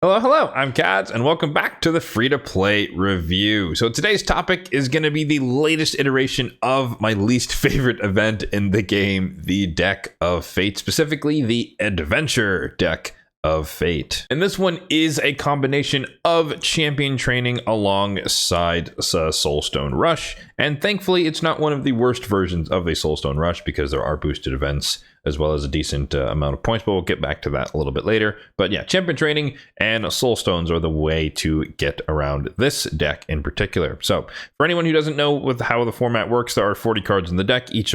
Hello, I'm Kads, and welcome back to the free-to-play review. So today's topic is going to be the latest iteration of my least favorite event in the game, the Deck of Fate, specifically the Adventure Deck of Fate. And this one is a combination of champion training alongside Soulstone Rush, and thankfully it's not one of the worst versions of a Soulstone Rush because there are boosted events as well as a decent amount of points, but we'll get back to that a little bit later. But yeah, champion training and Soulstones are the way to get around this deck in particular. So for anyone who doesn't know how the format works, there are 40 cards in the deck. Each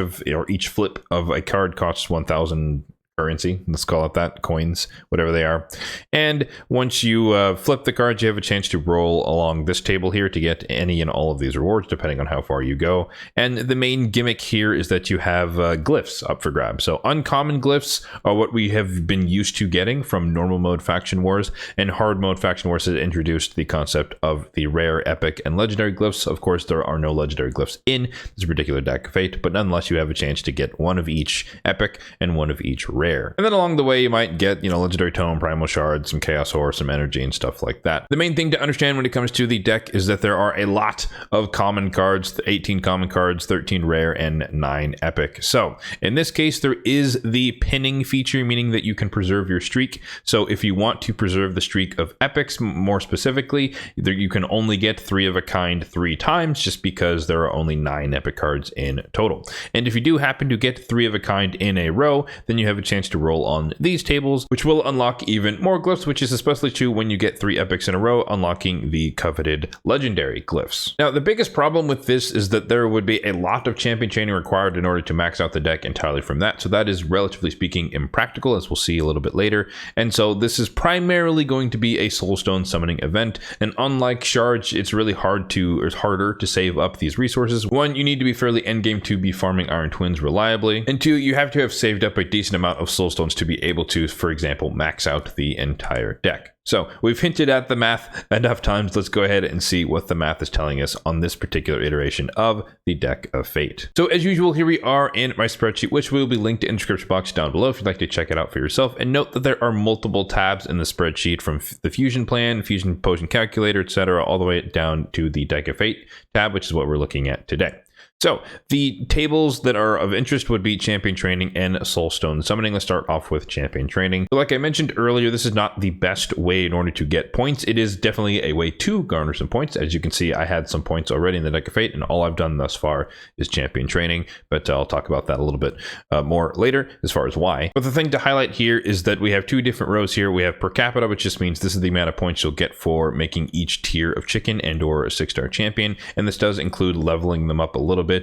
flip of a card costs 1,000 currency, let's call it that, coins, whatever they are. And once you flip the cards, you have a chance to roll along this table here to get any and all of these rewards, depending on how far you go. And the main gimmick here is that you have glyphs up for grabs. So uncommon glyphs are what we have been used to getting from normal mode Faction Wars, and hard mode Faction Wars has introduced the concept of the rare, epic, and legendary glyphs. Of course, there are no legendary glyphs in this particular deck of Fate, but nonetheless, you have a chance to get one of each epic and one of each rare. And then along the way, you might get, legendary tome, primal shard, some chaos horse, some energy, and stuff like that. The main thing to understand when it comes to the deck is that there are a lot of common cards, 18 common cards, 13 rare, and 9 epic. So in this case, there is the pinning feature, meaning that you can preserve your streak. So if you want to preserve the streak of epics, more specifically, you can only get 3 of a kind 3 times, just because there are only 9 epic cards in total. And if you do happen to get 3 of a kind in a row, then you have a chance to roll on these tables, which will unlock even more glyphs, which is especially true when you get 3 epics in a row, unlocking the coveted legendary glyphs. Now, the biggest problem with this is that there would be a lot of champion training required in order to max out the deck entirely from that. So that is, relatively speaking, impractical, as we'll see a little bit later. And so this is primarily going to be a Soulstone summoning event. And unlike shards, it's really harder to save up these resources. 1, you need to be fairly endgame to be farming Iron Twins reliably. And 2, you have to have saved up a decent amount of Soulstones to be able to, for example, max out the entire deck. So we've hinted at the math enough times. Let's go ahead and see what the math is telling us on this particular iteration of the Deck of Fate. So as usual, here we are in my spreadsheet, which will be linked in the description box down below if you'd like to check it out for yourself. And note that there are multiple tabs in the spreadsheet, from the fusion plan, fusion potion calculator, etc., all the way down to the Deck of Fate tab, which is what we're looking at today. So the tables that are of interest would be champion training and Soulstone summoning. Let's start off with champion training. So like I mentioned earlier, this is not the best way in order to get points. It is definitely a way to garner some points. As you can see, I had some points already in the Deck of Fate, and all I've done thus far is champion training, but I'll talk about that a little bit more later as far as why. But the thing to highlight here is that we have 2 different rows here. We have per capita, which just means this is the amount of points you'll get for making each tier of chicken and or a 6-star champion, and this does include leveling them up a little bit,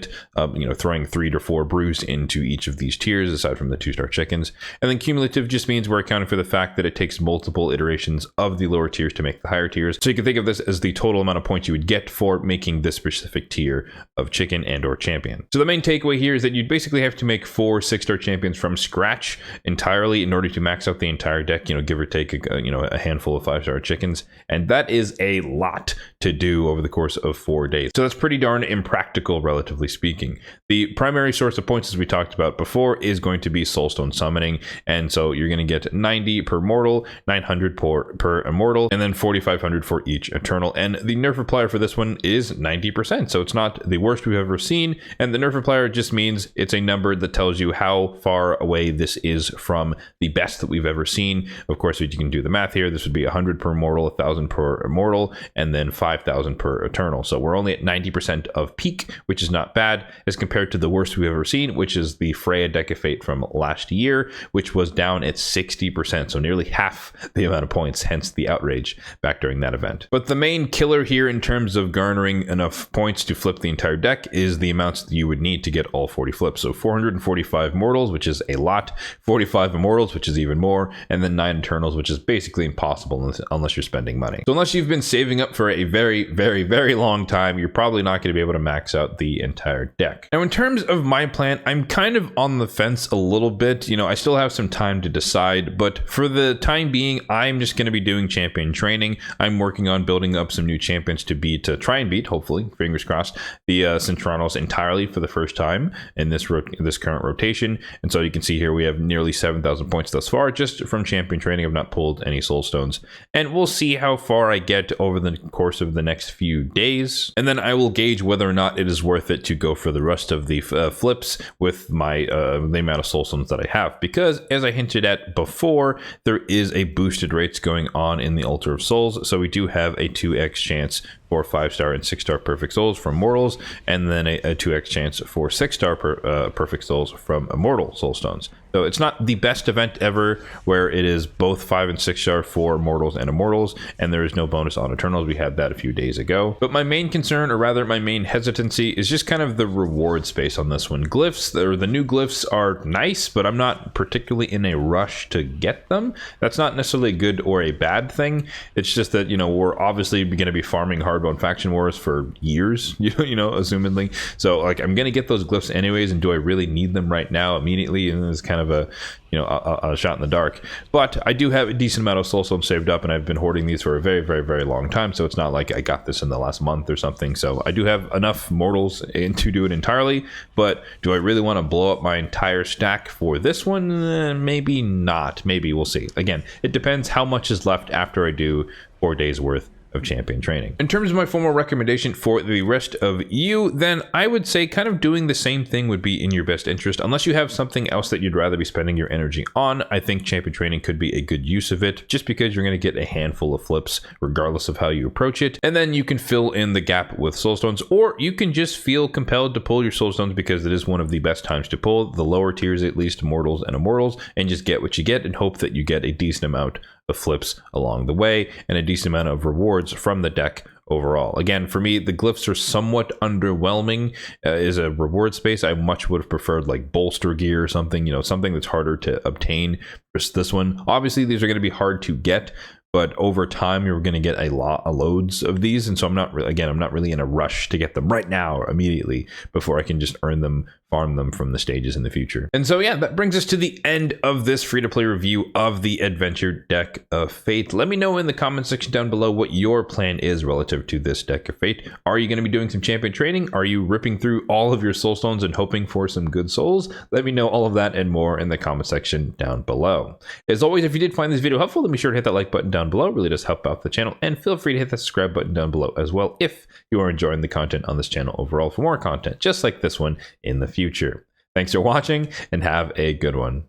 throwing 3 to 4 brews into each of these tiers aside from the 2-star chickens. And then cumulative just means we're accounting for the fact that it takes multiple iterations of the lower tiers to make the higher tiers. So you can think of this as the total amount of points you would get for making this specific tier of chicken and or champion. So the main takeaway here is that you'd basically have to make 4 6-star champions from scratch entirely in order to max out the entire deck, give or take a handful of 5-star chickens. And that is a lot to do over the course of 4 days. So that's pretty darn impractical, relatively speaking. The primary source of points, as we talked about before, is going to be Soulstone summoning, and so you're going to get 90 per mortal, 900 per immortal, and then 4,500 for each eternal. And the nerf replier for this one is 90%, so it's not the worst we've ever seen. And the nerf replier just means it's a number that tells you how far away this is from the best that we've ever seen. Of course, you can do the math here. This would be 100 per mortal, 1,000 per immortal, and then 5,000 per eternal. So we're only at 90% of peak, which is not bad, as compared to the worst we've ever seen, which is the Freya Deck of Fate from last year, which was down at 60%, so nearly half the amount of points, hence the outrage back during that event. But the main killer here in terms of garnering enough points to flip the entire deck is the amounts that you would need to get all 40 flips. So 445 mortals, which is a lot, 45 immortals, which is even more, and then 9 eternals, which is basically impossible unless you're spending money. So unless you've been saving up for a very, very, very long time, you're probably not going to be able to max out the entire deck. Now, in terms of my plan, I'm kind of on the fence a little bit. You know, I still have some time to decide, but for the time being, I'm just going to be doing champion training. I'm working on building up some new champions to try and beat, hopefully, fingers crossed, the Centranos entirely for the first time in this current rotation. And so you can see here we have nearly 7,000 points thus far just from champion training. I've not pulled any Soulstones, and we'll see how far I get over the course of the next few days, and then I will gauge whether or not it is worth it to go for the rest of the flips with my the amount of Soulstones that I have, because as I hinted at before, there is a boosted rates going on in the Altar of Souls, so we do have a 2x chance for 5-star and 6-star perfect souls from mortals, and then a 2x chance for 6-star perfect souls from immortal soulstones. So it's not the best event ever where it is both 5 and 6-star for mortals and immortals, and there is no bonus on eternals. We had that a few days ago. But my main concern, or rather my main hesitancy, is just kind of the reward space on this one. Glyphs, or the new glyphs, are nice, but I'm not particularly in a rush to get them. That's not necessarily a good or a bad thing. It's just that, you know, we're obviously going to be farming Hardbone Faction Wars for years, you know, assumedly. So, like, I'm going to get those glyphs anyways, and do I really need them right now, immediately? And it's kind of a, you know, a shot in the dark. But I do have a decent amount of Soulstones saved up, and I've been hoarding these for a very, very, very long time. So it's not like I got this in the last month or something. So I do have enough mortals to do it entirely. But do I really want to blow up my entire stack for this one? Maybe not. Maybe we'll see. Again, it depends how much is left after I do 4 days worth of champion training. In terms of my formal recommendation for the rest of you, then I would say kind of doing the same thing would be in your best interest. Unless you have something else that you'd rather be spending your energy on, I think champion training could be a good use of it, just because you're going to get a handful of flips regardless of how you approach it, and then you can fill in the gap with Soulstones, or you can just feel compelled to pull your Soulstones because it is one of the best times to pull the lower tiers, at least mortals and immortals, and just get what you get and hope that you get a decent amount of flips along the way and a decent amount of rewards from the deck overall. Again, for me, the glyphs are somewhat underwhelming as a reward space. I much would have preferred like bolster gear or something, you know, something that's harder to obtain. Versus this one, obviously these are going to be hard to get, but over time you're going to get a lot of loads of these, and so I'm not really in a rush to get them right now or immediately before I can just earn them, farm them from the stages in the future. And so yeah, that brings us to the end of this free-to-play review of the Adventure Deck of Fate. Let me know in the comment section down below what your plan is relative to this Deck of Fate. Are you going to be doing some champion training? Are you ripping through all of your Soulstones and hoping for some good souls? Let me know all of that and more in the comment section down below. As always, if you did find this video helpful, then be sure to hit that like button down below. It really does help out the channel, and feel free to hit that subscribe button down below as well if you are enjoying the content on this channel overall for more content just like this one in the future. Thanks for watching, and have a good one.